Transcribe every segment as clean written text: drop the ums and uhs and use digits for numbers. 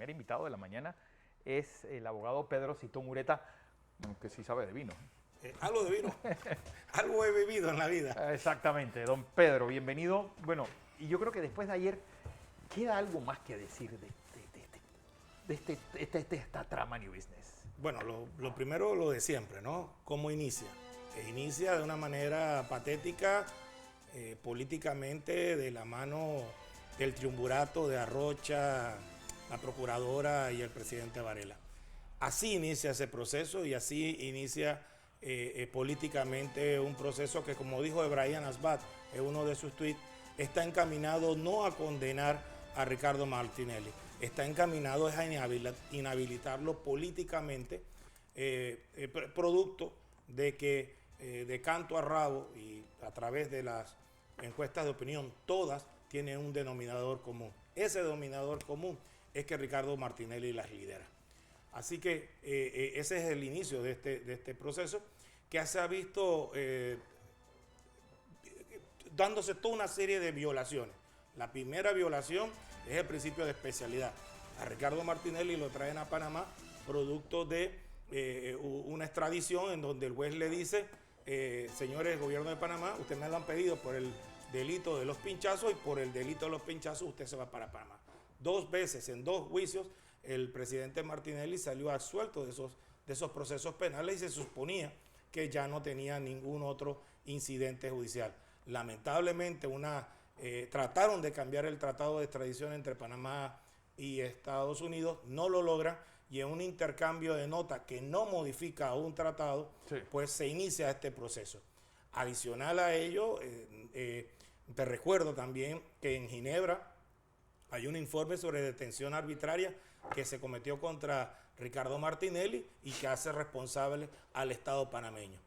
primer invitado de la mañana es el abogado Pedro Citón Ureta, que sí sabe de vino. Algo de vino, algo he bebido en la vida. Exactamente, don Pedro, bienvenido. Bueno, y yo creo que después de ayer queda algo más que decir de esta trama New Business. Bueno, lo primero, lo de siempre, ¿no? ¿Cómo inicia? Inicia de una manera patética, políticamente, de la mano del triunvirato de Arrocha, la procuradora y el presidente Varela. Así inicia ese proceso y así inicia políticamente un proceso que, como dijo Brian Asbat en uno de sus tweets, está encaminado no a condenar a Ricardo Martinelli, está encaminado a inhabilitarlo políticamente, producto de que de canto a rabo y a través de las encuestas de opinión, todas tienen un denominador común. Ese denominador común es que Ricardo Martinelli las lidera. Así que ese es el inicio de este proceso que se ha visto dándose toda una serie de violaciones. La primera violación es el principio de especialidad. A Ricardo Martinelli lo traen a Panamá producto de una extradición en donde el juez le dice, señores gobierno de Panamá, ustedes me lo han pedido por el delito de los pinchazos y por el delito de los pinchazos usted se va para Panamá. 2 veces en 2 juicios el presidente Martinelli salió absuelto de esos procesos penales y se suponía que ya no tenía ningún otro incidente judicial. Lamentablemente trataron de cambiar el tratado de extradición entre Panamá y Estados Unidos, no lo logran y en un intercambio de notas que no modifica un tratado, sí, pues se inicia este proceso. Adicional a ello, te recuerdo también que en Ginebra hay un informe sobre detención arbitraria que se cometió contra Ricardo Martinelli y que hace responsable al Estado panameño.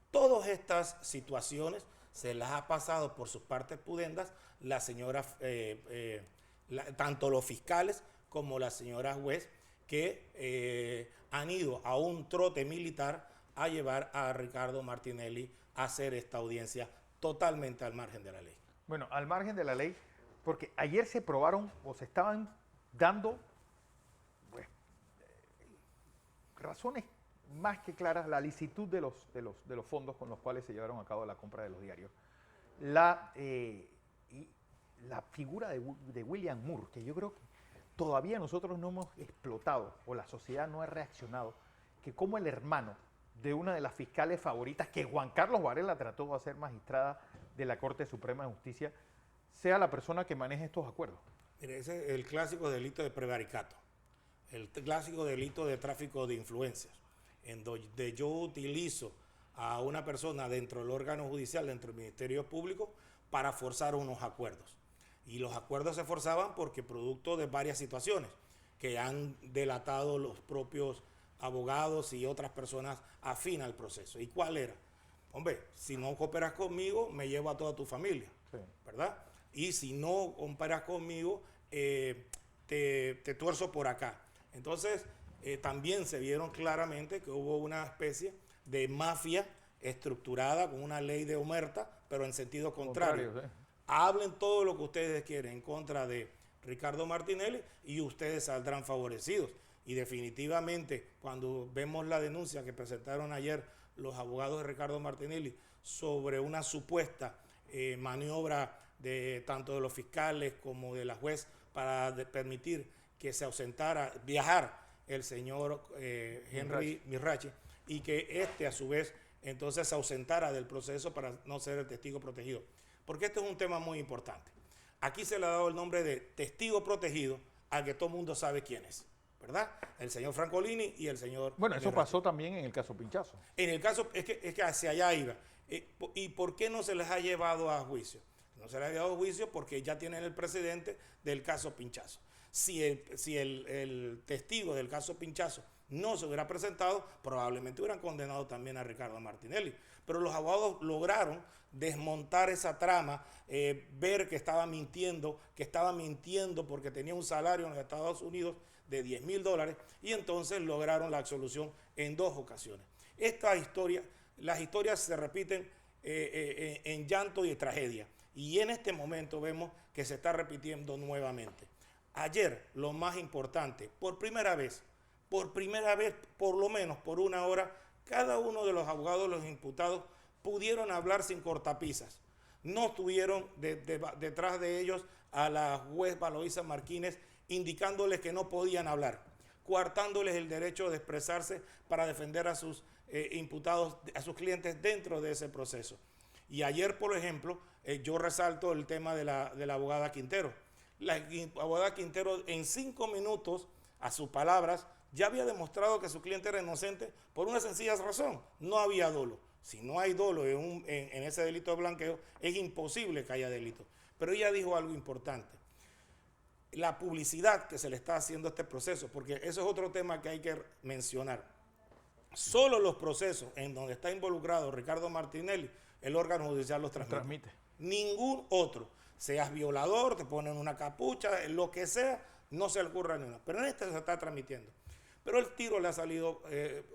Todas estas situaciones se las ha pasado por sus partes pudendas la señora, tanto los fiscales como la señora juez, que han ido a un trote militar a llevar a Ricardo Martinelli a hacer esta audiencia totalmente al margen de la ley. Bueno, al margen de la ley, porque ayer se probaron o se estaban dando pues, razones más que claras, la licitud de los fondos con los cuales se llevaron a cabo la compra de los diarios. La figura de William Moore, que yo creo que todavía nosotros no hemos explotado o la sociedad no ha reaccionado, que como el hermano de una de las fiscales favoritas que Juan Carlos Varela trató de hacer magistrada de la Corte Suprema de Justicia, sea la persona que maneje estos acuerdos. Mire, ese es el clásico delito de prevaricato, el clásico delito de tráfico de influencias, en donde yo utilizo a una persona dentro del órgano judicial, dentro del Ministerio Público, para forzar unos acuerdos. Y los acuerdos se forzaban porque producto de varias situaciones que han delatado los propios abogados y otras personas afín al proceso. ¿Y cuál era? Hombre, si no cooperas conmigo, me llevo a toda tu familia, sí, ¿verdad? Y si no cooperas conmigo, te tuerzo por acá. Entonces, también se vieron claramente que hubo una especie de mafia estructurada con una ley de omerta, pero en sentido contrario. Sí. Hablen todo lo que ustedes quieren en contra de Ricardo Martinelli y ustedes saldrán favorecidos. Y definitivamente, cuando vemos la denuncia que presentaron ayer los abogados de Ricardo Martinelli sobre una supuesta maniobra de tanto de los fiscales como de la juez para permitir que se ausentara, viajar el señor Henry Mirachi y que a su vez entonces se ausentara del proceso para no ser el testigo protegido. Porque este es un tema muy importante. Aquí se le ha dado el nombre de testigo protegido al que todo el mundo sabe quién es, ¿verdad? El señor Francolini y el señor... Bueno, eso pasó también en el caso Pinchazo. En el caso, es que hacia allá iba. ¿Y por qué no se les ha llevado a juicio? No se les ha llevado a juicio porque ya tienen el precedente del caso Pinchazo. Si el testigo del caso Pinchazo no se hubiera presentado, probablemente hubieran condenado también a Ricardo Martinelli. Pero los abogados lograron desmontar esa trama, ver que estaba mintiendo porque tenía un salario en los Estados Unidos de $10,000 y entonces lograron la absolución en 2 ocasiones. Las historias se repiten en llanto y tragedia. Y en este momento vemos que se está repitiendo nuevamente. Ayer, lo más importante, por primera vez, por lo menos por una hora, cada uno de los abogados de los imputados pudieron hablar sin cortapisas. No tuvieron detrás de ellos a la juez Valoisa Martínez indicándoles que no podían hablar, coartándoles el derecho de expresarse para defender a sus imputados, a sus clientes dentro de ese proceso. Y ayer, por ejemplo, yo resalto el tema de la abogada Quintero. La abogada Quintero en 5 minutos, a sus palabras, ya había demostrado que su cliente era inocente por una sencilla razón: no había dolo. Si no hay dolo en ese delito de blanqueo, es imposible que haya delito. Pero ella dijo algo importante: la publicidad que se le está haciendo a este proceso, porque eso es otro tema que hay que mencionar. Solo los procesos en donde está involucrado Ricardo Martinelli, el órgano judicial los transmite. Ningún otro, seas violador, te ponen una capucha, lo que sea, no se le ocurre ni una. Pero en este se está transmitiendo. Pero el tiro le ha salido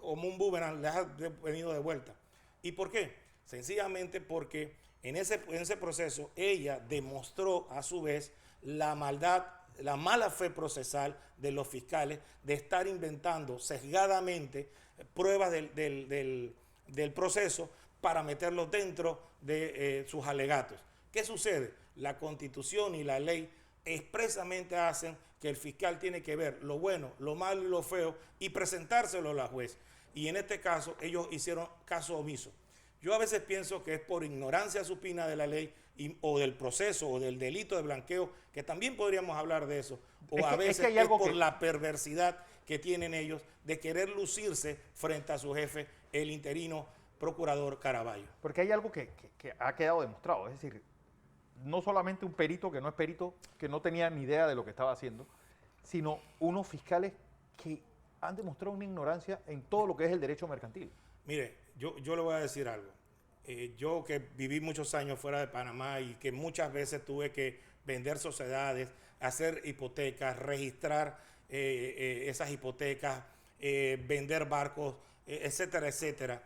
como un boomerang, le ha venido de vuelta. ¿Y por qué? Sencillamente porque en ese proceso ella demostró a su vez la maldad, la mala fe procesal de los fiscales de estar inventando sesgadamente pruebas del proceso para meterlos dentro de sus alegatos. ¿Qué sucede? La Constitución y la ley expresamente hacen que el fiscal tiene que ver lo bueno, lo malo y lo feo y presentárselo a la juez. Y en este caso ellos hicieron caso omiso. Yo a veces pienso que es por ignorancia supina de la ley o del proceso o del delito de blanqueo, que también podríamos hablar de eso, o a veces es por la perversidad que tienen ellos de querer lucirse frente a su jefe, el interino procurador Caraballo. Porque hay algo que ha quedado demostrado, es decir, no solamente un perito que no es perito, que no tenía ni idea de lo que estaba haciendo, sino unos fiscales que han demostrado una ignorancia en todo lo que es el derecho mercantil. Mire, yo le voy a decir algo. Yo que viví muchos años fuera de Panamá y que muchas veces tuve que vender sociedades, hacer hipotecas, registrar esas hipotecas, vender barcos, etcétera, etcétera,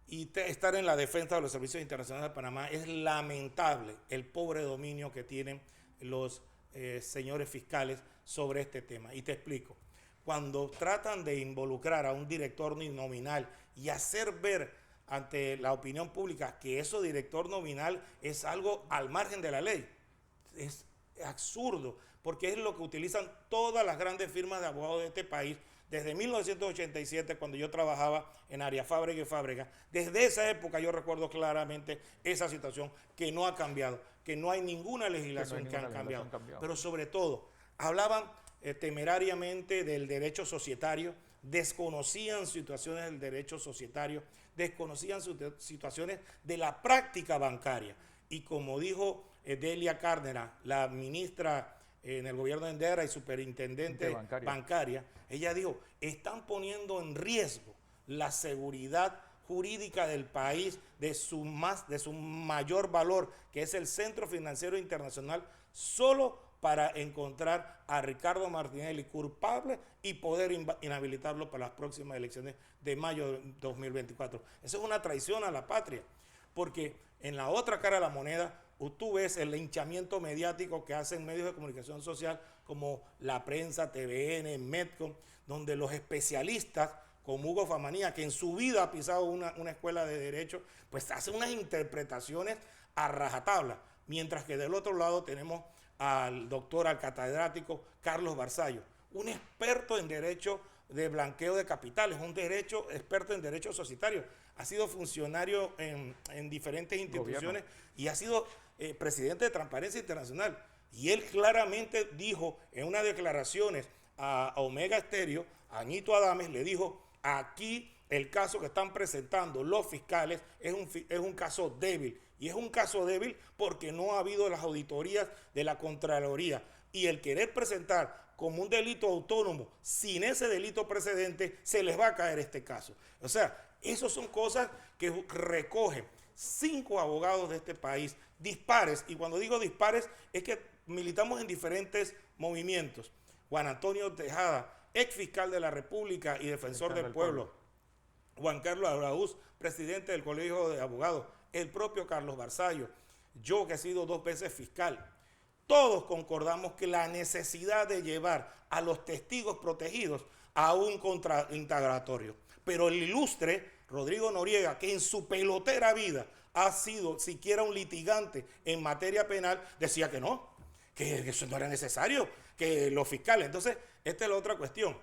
y estar en la defensa de los servicios internacionales de Panamá, es lamentable el pobre dominio que tienen los señores fiscales sobre este tema. Y te explico. Cuando tratan de involucrar a un director nominal y hacer ver ante la opinión pública que ese director nominal es algo al margen de la ley, es absurdo, porque es lo que utilizan todas las grandes firmas de abogados de este país desde 1987, cuando yo trabajaba en Arias Fábrega y Fábrega. Desde esa época yo recuerdo claramente esa situación que no ha cambiado, que no hay ninguna legislación que ha cambiado. Pero sobre todo, hablaban temerariamente del derecho societario, desconocían situaciones del derecho societario, desconocían situaciones de la práctica bancaria. Y como dijo Delia Cárdenas, la ministra en el gobierno de Endera y superintendente bancaria, ella dijo: están poniendo en riesgo la seguridad jurídica del país, de su mayor valor, que es el Centro Financiero Internacional, solo para encontrar a Ricardo Martinelli culpable y poder inhabilitarlo para las próximas elecciones de mayo de 2024. Eso es una traición a la patria, porque en la otra cara de la moneda tú ves el linchamiento mediático que hacen medios de comunicación social como La Prensa, TVN, Medcom, donde los especialistas como Hugo Famanía, que en su vida ha pisado una escuela de derecho, pues hacen unas interpretaciones a rajatabla, mientras que del otro lado tenemos al catedrático Carlos Barzallo, un experto en derecho de blanqueo de capitales, experto en derecho societario, ha sido funcionario en diferentes instituciones y ha sido presidente de Transparencia Internacional. Y él claramente dijo en unas declaraciones a Omega Estéreo, a Añito Adames, le dijo: aquí el caso que están presentando los fiscales es un caso débil. Y es un caso débil porque no ha habido las auditorías de la Contraloría. Y el querer presentar como un delito autónomo sin ese delito precedente, se les va a caer este caso. O sea, esas son cosas que recogen 5 abogados de este país, dispares. Y cuando digo dispares, es que militamos en diferentes movimientos. Juan Antonio Tejada, ex fiscal de la República y defensor del pueblo. Juan Carlos Araúz, presidente del Colegio de Abogados. El propio Carlos Barzallo. Yo, que he sido 2 veces fiscal. todos concordamos que la necesidad de llevar a los testigos protegidos a un contraintegratorio. Pero el ilustre Rodrigo Noriega, que en su pelotera vida ha sido siquiera un litigante en materia penal, decía que eso no era necesario, que los fiscales. Entonces, esta es la otra cuestión.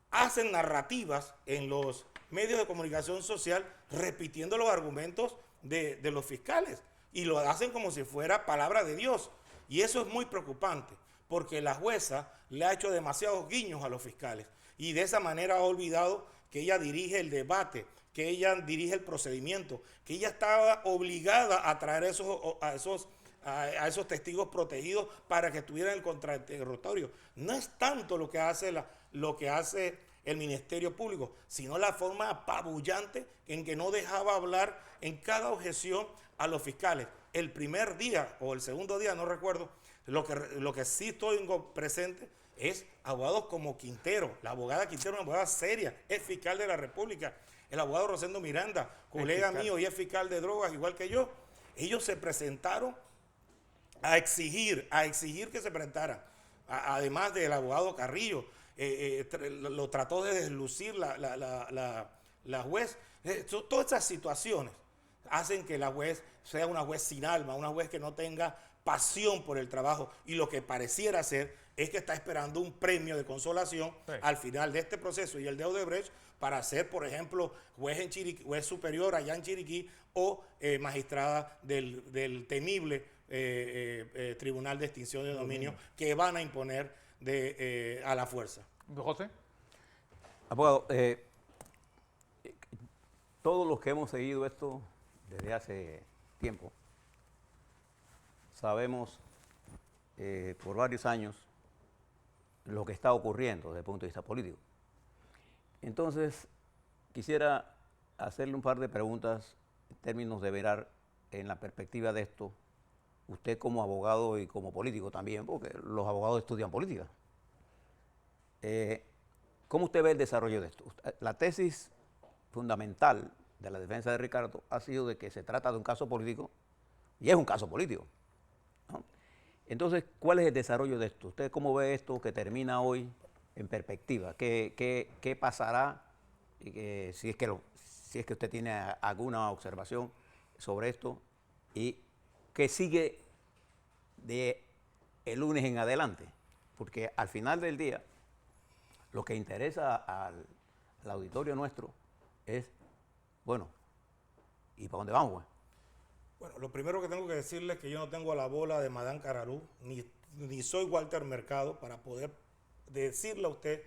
Hacen narrativas en los medios de comunicación social repitiendo los argumentos de los fiscales y lo hacen como si fuera palabra de Dios. Y eso es muy preocupante, porque la jueza le ha hecho demasiados guiños a los fiscales y de esa manera ha olvidado que ella dirige el debate, que ella dirige el procedimiento, que ella estaba obligada a traer a esos testigos protegidos para que estuvieran en el contrainterrogatorio. No es tanto lo que hace el Ministerio Público, sino la forma apabullante en que no dejaba hablar en cada objeción a los fiscales. El primer día o el segundo día, no recuerdo, lo que sí estoy presente es abogados como Quintero. La abogada Quintero es una abogada seria, es fiscal de la República. El abogado Rosendo Miranda, colega mío y es fiscal de drogas, igual que yo. Ellos se presentaron a exigir que se presentaran. Además del abogado Carrillo, lo trató de deslucir la juez. Todas estas situaciones hacen que la juez sea una juez sin alma, una juez que no tenga pasión por el trabajo, y lo que pareciera ser es que está esperando un premio de consolación al final de este proceso y el de Odebrecht para ser, por ejemplo, juez en Chiriquí, juez superior allá en Chiriquí, o magistrada del temible Tribunal de Extinción de Dominio que van a imponer a la fuerza. José. Abogado, todos los que hemos seguido esto desde hace tiempo, sabemos por varios años lo que está ocurriendo desde el punto de vista político. Entonces, quisiera hacerle un par de preguntas en términos de verar en la perspectiva de esto, usted como abogado y como político también, porque los abogados estudian política. ¿Cómo usted ve el desarrollo de esto? La tesis fundamental de la defensa de Ricardo ha sido de que se trata de un caso político, y es un caso político, ¿no? Entonces, ¿cuál es el desarrollo de esto? ¿Usted cómo ve esto que termina hoy en perspectiva? ¿Qué pasará? Si es que usted tiene alguna observación sobre esto, y qué sigue de el lunes en adelante, porque al final del día lo que interesa al auditorio nuestro es, bueno, ¿y para dónde vamos, pues? Bueno, lo primero que tengo que decirle es que yo no tengo la bola de Madame Cararú, ni soy Walter Mercado para poder decirle a usted,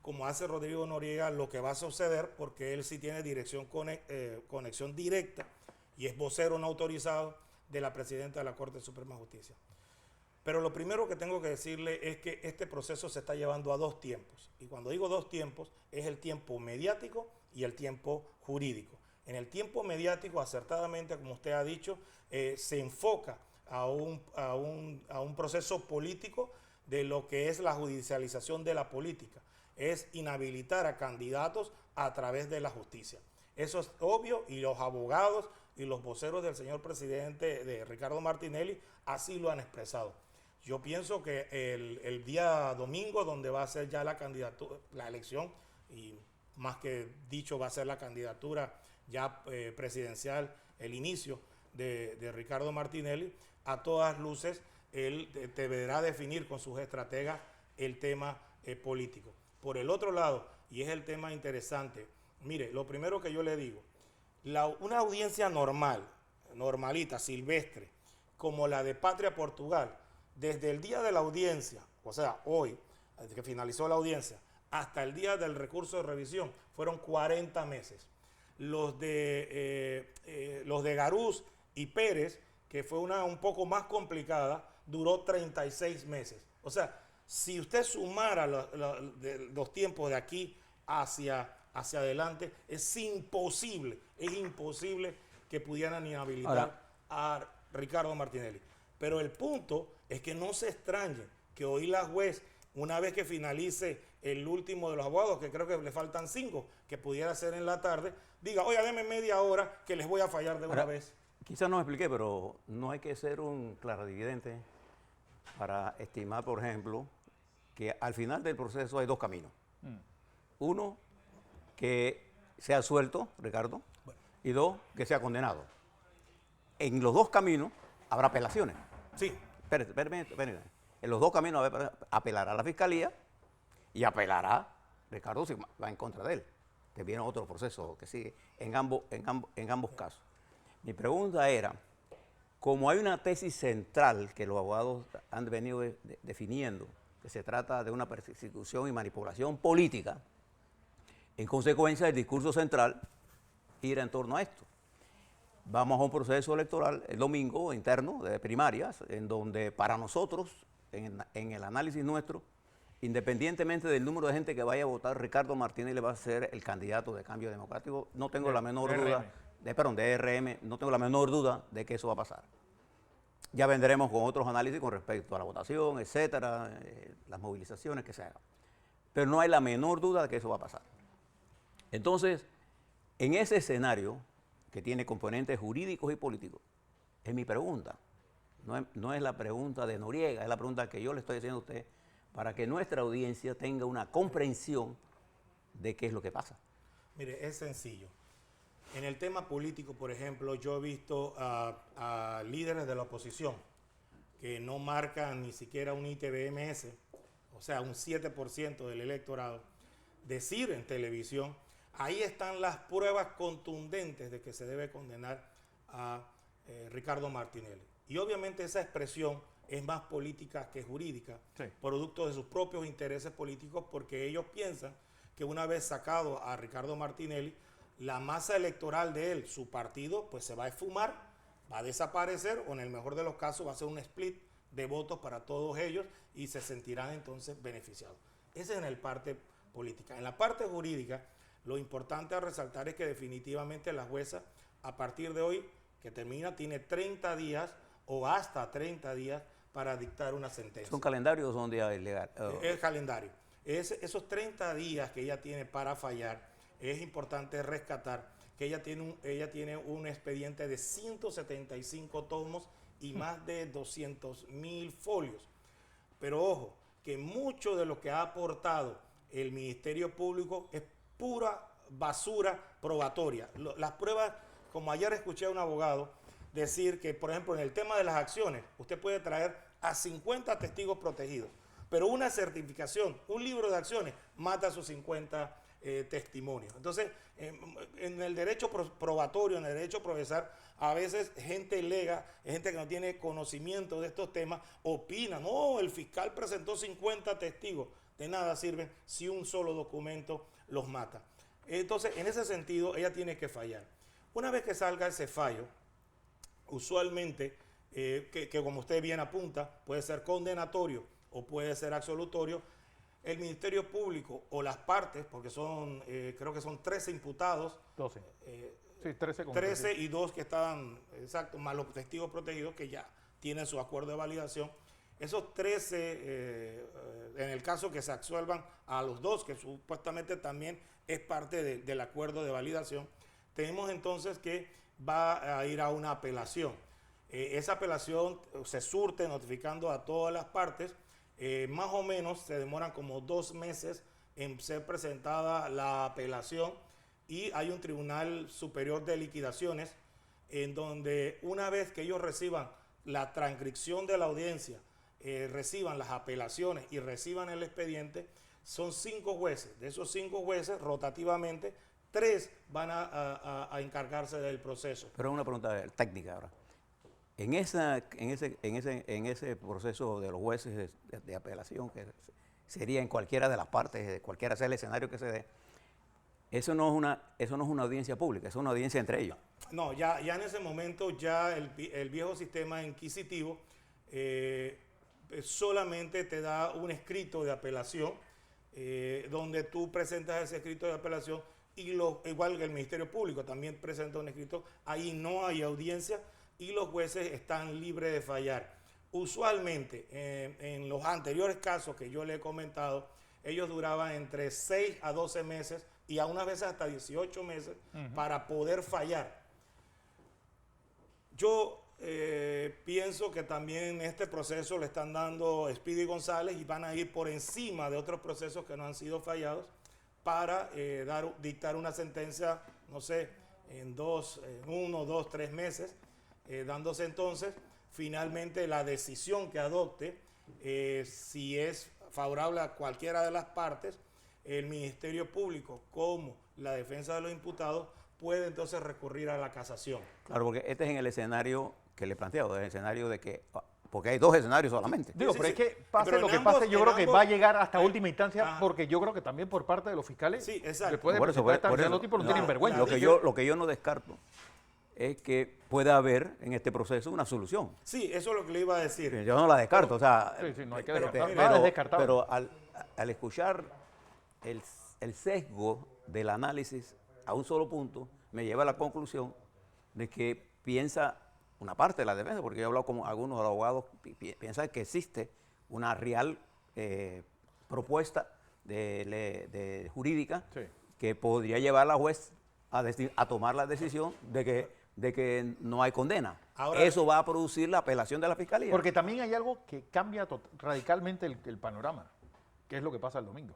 como hace Rodrigo Noriega, lo que va a suceder, porque él sí tiene conexión directa y es vocero no autorizado de la presidenta de la Corte Suprema de Justicia. Pero lo primero que tengo que decirle es que este proceso se está llevando a dos tiempos. Y cuando digo dos tiempos, es el tiempo mediático y el tiempo jurídico. En el tiempo mediático, acertadamente, como usted ha dicho, se enfoca a un proceso político de lo que es la judicialización de la política. Es inhabilitar a candidatos a través de la justicia. Eso es obvio, y los abogados y los voceros del señor presidente, de Ricardo Martinelli, así lo han expresado. Yo pienso que el día domingo, donde va a ser ya la candidatura, la elección, y más que dicho va a ser la candidatura ya presidencial, el inicio de Ricardo Martinelli, a todas luces él deberá definir con sus estrategas el tema político. Por el otro lado, y es el tema interesante, mire, lo primero que yo le digo, una audiencia normalita, silvestre, como la de Patria Portugal, desde el día de la audiencia, o sea, hoy, desde que finalizó la audiencia, hasta el día del recurso de revisión, fueron 40 meses. Los de Garús y Pérez, que fue una un poco más complicada, duró 36 meses. O sea, si usted sumara los tiempos de aquí hacia adelante, es imposible que pudieran inhabilitar a Ricardo Martinelli. Pero el punto es que no se extrañen que hoy la juez, una vez que finalice el último de los abogados, que creo que le faltan 5, que pudiera ser en la tarde, diga, oiga, denme media hora que les voy a fallar de una vez. Quizás no me expliqué, pero no hay que ser un clarividente para estimar, por ejemplo, que al final del proceso hay dos caminos. Uno, que sea suelto, Ricardo, y dos, que sea condenado. En los dos caminos habrá apelaciones. Sí. Espérate. En los dos caminos apelará a la Fiscalía y apelará, Ricardo, si va en contra de él, que viene otro proceso que sigue en ambos casos. Mi pregunta era, como hay una tesis central que los abogados han venido definiendo, que se trata de una persecución y manipulación política, en consecuencia el discurso central gira en torno a esto. Vamos a un proceso electoral el domingo interno de primarias, en donde para nosotros, en el análisis nuestro, independientemente del número de gente que vaya a votar, Ricardo Martínez le va a ser el candidato de Cambio Democrático. No tengo la menor duda, de RM, no tengo la menor duda de que eso va a pasar. Ya vendremos con otros análisis con respecto a la votación, etcétera, las movilizaciones que se hagan. Pero no hay la menor duda de que eso va a pasar. Entonces, en ese escenario, que tiene componentes jurídicos y políticos, es mi pregunta. No es la pregunta de Noriega, es la pregunta que yo le estoy haciendo a usted para que nuestra audiencia tenga una comprensión de qué es lo que pasa. Mire, es sencillo. En el tema político, por ejemplo, yo he visto a líderes de la oposición que no marcan ni siquiera un ITBMS, o sea, un 7% del electorado, decir en televisión: ahí están las pruebas contundentes de que se debe condenar a Ricardo Martinelli. Y obviamente esa expresión es más política que jurídica, sí, producto de sus propios intereses políticos, porque ellos piensan que una vez sacado a Ricardo Martinelli, la masa electoral de él, su partido, pues se va a esfumar, va a desaparecer, o en el mejor de los casos va a ser un split de votos para todos ellos y se sentirán entonces beneficiados. Ese es en la parte política. En la parte jurídica, lo importante a resaltar es que definitivamente la jueza, a partir de hoy, que termina, tiene 30 días o hasta 30 días para dictar una sentencia. ¿Son calendarios o son días ilegales? Es calendario. Esos 30 días que ella tiene para fallar, es importante rescatar que ella tiene un expediente de 175 tomos y más de 200.000 folios. Pero ojo, que mucho de lo que ha aportado el Ministerio Público es pura basura probatoria. Las pruebas, como ayer escuché a un abogado decir que, por ejemplo, en el tema de las acciones, usted puede traer a 50 testigos protegidos, pero una certificación, un libro de acciones, mata a sus 50 testimonios. Entonces, en el derecho probatorio, en el derecho procesal, a veces gente lega, gente que no tiene conocimiento de estos temas, opina: no, el fiscal presentó 50 testigos. De nada sirven si un solo documento los mata. Entonces, en ese sentido, ella tiene que fallar. Una vez que salga ese fallo, usualmente, que como usted bien apunta, puede ser condenatorio o puede ser absolutorio, el Ministerio Público o las partes, porque son, creo que son 13 imputados. 12. Sí, 13 con 13 y 2 que estaban, exacto, más los testigos protegidos que ya tienen su acuerdo de validación. Esos 13, en el caso que se absuelvan a los 2, que supuestamente también es parte del acuerdo de validación, tenemos entonces que va a ir a una apelación. Esa apelación se surte notificando a todas las partes. Más o menos se demoran como 2 meses en ser presentada la apelación, y hay un Tribunal Superior de Liquidaciones en donde, una vez que ellos reciban la transcripción de la audiencia, reciban las apelaciones y reciban el expediente, son 5 jueces. De esos 5 jueces, rotativamente, 3 van a encargarse del proceso. Pero una pregunta técnica ahora. En ese proceso de los jueces de apelación, que sería en cualquiera de las partes, cualquiera sea el escenario que se dé, eso no es una audiencia pública, es una audiencia entre ellos. No, ya en ese momento ya el viejo sistema inquisitivo solamente te da un escrito de apelación, donde tú presentas ese escrito de apelación, y igual que el Ministerio Público también presenta un escrito. Ahí no hay audiencia y los jueces están libres de fallar. Usualmente, en los anteriores casos que yo le he comentado, ellos duraban entre 6 a 12 meses y a unas veces hasta 18 meses para poder fallar. Yo pienso que también este proceso le están dando Speedy González y van a ir por encima de otros procesos que no han sido fallados para dictar una sentencia, no sé, en 1, 2, 3 meses, dándose entonces finalmente la decisión que adopte, si es favorable a cualquiera de las partes, el Ministerio Público como la defensa de los imputados puede entonces recurrir a la casación. Claro, porque este es en el escenario que le he planteado, el escenario de que, porque hay dos escenarios solamente. Digo, Sí, pero sí, es que pase pero lo que ambos- pase, yo en creo que ambos- va a llegar hasta última instancia, Ajá. porque yo creo que también por parte de los fiscales Sí, exacto. le puede Por eso, presentar por esta- eso. los tipos no No, tienen vergüenza. Lo que yo no descarto es que pueda haber en este proceso una solución. Sí, eso es lo que le iba a decir. Yo no la descarto, o sea, Sí, sí, no hay que pero- descartar. pero- Nada es descartable. pero al escuchar el sesgo del análisis a un solo punto, me lleva a la conclusión de que piensa una parte de la defensa, porque yo he hablado con algunos abogados, piensan que existe una real propuesta de jurídica Sí. que podría llevar a la juez a tomar la decisión de que no hay condena. Ahora- Eso va a producir la apelación de la fiscalía. Porque también hay algo que cambia radicalmente el panorama, que es lo que pasa el domingo.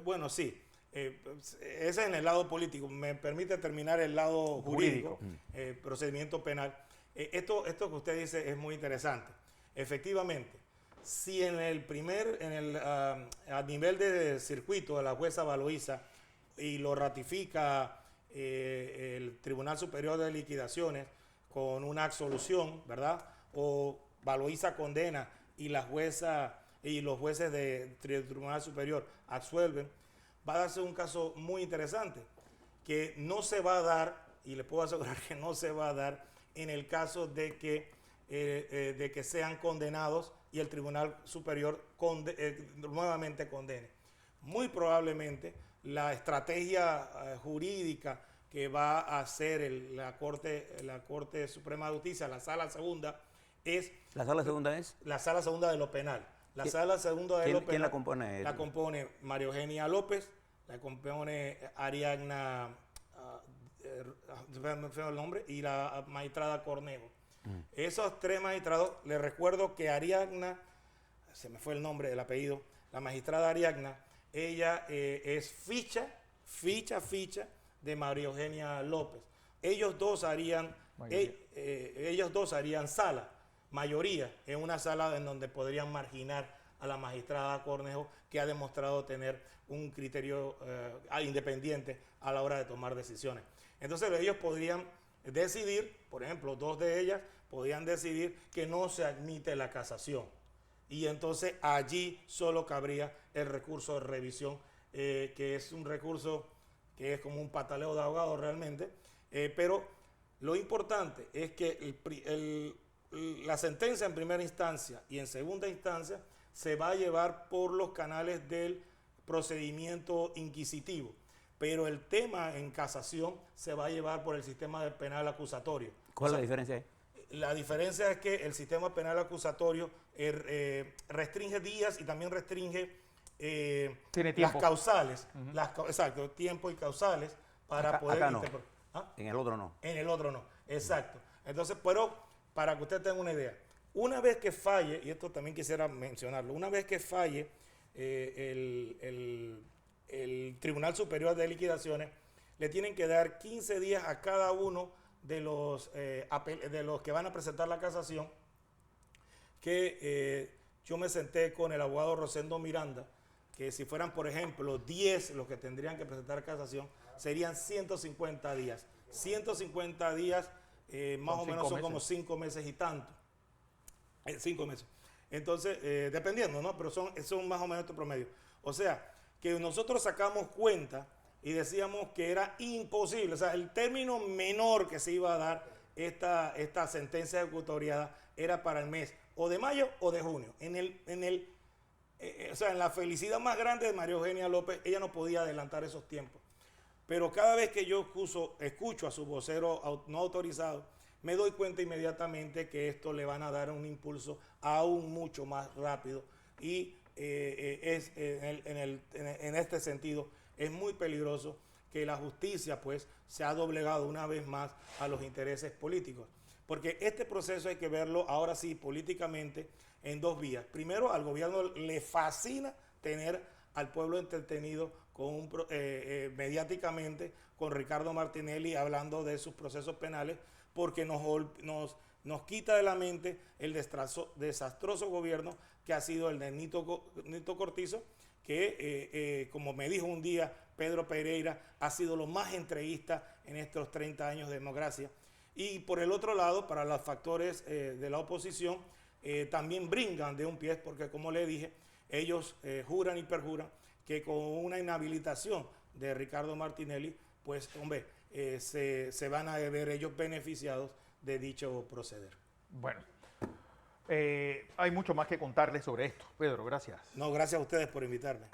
Bueno, sí. Ese es en el lado político. Me permite terminar el lado jurídico, procedimiento penal. Esto que usted dice es muy interesante. Efectivamente, si en a nivel de circuito de la jueza Valoíza y lo ratifica el Tribunal Superior de Liquidaciones con una absolución, ¿verdad? O Valoíza condena y la jueza y los jueces del Tribunal Superior absuelven, va a darse un caso muy interesante que no se va a dar, y le puedo asegurar que no se va a dar en el caso de que sean condenados y el Tribunal Superior nuevamente condene. Muy probablemente la estrategia jurídica que va a hacer la Corte Suprema de Justicia, la Sala Segunda, es ¿La sala segunda es? la Sala Segunda de lo Penal. La ¿Quién- Sala Segunda de quién- lo Penal. quién la compone? La compone María Eugenia López, la compone Ariadna, me fue el nombre, y la magistrada Cornejo. Esos tres magistrados, les recuerdo que Ariadna, se me fue el nombre, el apellido, la magistrada Ariadna, ella es ficha de María Eugenia López. Ellos dos harían sala, mayoría, en una sala en donde podrían marginar a la magistrada Cornejo, que ha demostrado tener un criterio independiente a la hora de tomar decisiones. Entonces ellos podrían decidir, por ejemplo, dos de ellas podrían decidir que no se admite la casación. Y entonces allí solo cabría el recurso de revisión, que es un recurso que es como un pataleo de abogado realmente, pero lo importante es que la sentencia en primera instancia y en segunda instancia se va a llevar por los canales del procedimiento inquisitivo, pero el tema en casación se va a llevar por el sistema del penal acusatorio. ¿Cuál es la diferencia ahí? La diferencia es que el sistema penal acusatorio restringe días y también restringe Tiene las tiempo. causales, exacto, tiempo y causales para poder acá no. interpretar. ¿Ah? En el otro no. En el otro no, exacto. Entonces, pero para que usted tenga una idea, una vez que falle, y esto también quisiera mencionarlo, una vez que falle el Tribunal Superior de Liquidaciones, le tienen que dar 15 días a cada uno de los que van a presentar la casación, que yo me senté con el abogado Rosendo Miranda, que si fueran, por ejemplo, 10 los que tendrían que presentar casación, serían 150 días. 150 días más o menos son como 5 meses y tanto. 5 meses. Entonces, dependiendo, ¿no? Pero son más o menos estos promedios. O sea, que nosotros sacamos cuenta y decíamos que era imposible. O sea, el término menor que se iba a dar esta sentencia ejecutoriada era para el mes o de mayo o de junio. O sea, en la felicidad más grande de María Eugenia López, ella no podía adelantar esos tiempos. Pero cada vez que yo escucho a su vocero no autorizado, me doy cuenta inmediatamente que esto le van a dar un impulso aún mucho más rápido. Y en este sentido es muy peligroso que la justicia pues se ha doblegado una vez más a los intereses políticos. Porque este proceso hay que verlo ahora sí políticamente en dos vías. Primero, al gobierno le fascina tener al pueblo entretenido mediáticamente con Ricardo Martinelli hablando de sus procesos penales, porque nos quita de la mente el desastroso gobierno que ha sido el de Nito Cortizo, que como me dijo un día Pedro Pereira, ha sido lo más entreguista en estos 30 años de democracia. Y por el otro lado, para los factores de la oposición, también brincan de un pie, porque como le dije, ellos juran y perjuran que con una inhabilitación de Ricardo Martinelli, pues hombre, se van a ver ellos beneficiados de dicho proceder. Bueno, hay mucho más que contarles sobre esto. Pedro, gracias. No, gracias a ustedes por invitarme.